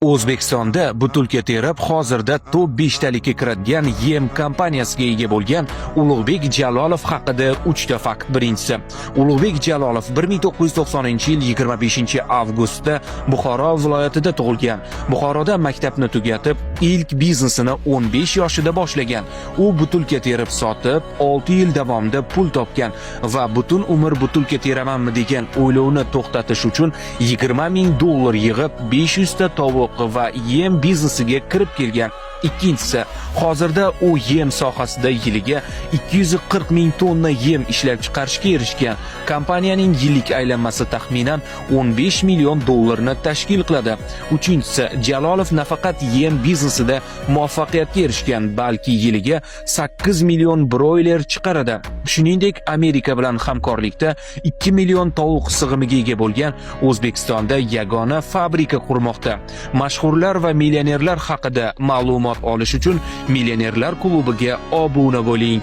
O'zbekistonda butulka terib, hozirda top 5 talikka kiradigan yem kompaniyasiga ega bo'lgan Ulug'bek Jalolov haqida 3 ta fakt. Birinchisi, Ulug'bek Jalolov 1990-yil 25-avgustda Buxoro viloyatida tug'ilgan. Buxoroda maktabni tugatib, ilk biznesini 15 yoshida boshlagan. U butulka terib sotib, 6 yil davomida pul topgan va butun umr butulka teramanmi degan o'ylovni to'xtatish uchun $20,000 yig'ib 500 ta tovuq va yem biznesiga kirib kelgan. Ikkinchisi, hozirda u yem sohasida yiliga 240,000 tonna yem ishlab chiqarishga erishgan. Kompaniyaning yillik aylanmasi taxminan $15 million ni tashkil qiladi. Uchinchisi, Jalolov nafaqat yem biznesida muvaffaqiyatga erishgan, balki yiliga 8 million broiler chiqaradi. Shuningdek, Amerika bilan hamkorlikda 2 million tovuq sig'imiga ega bo'lgan O'zbekistonda yagona fabrika qurmoqda. Mashhurlar va millionerlar haqida ma'lumot olish uchun Millionerlar klubiga obuna bo'ling.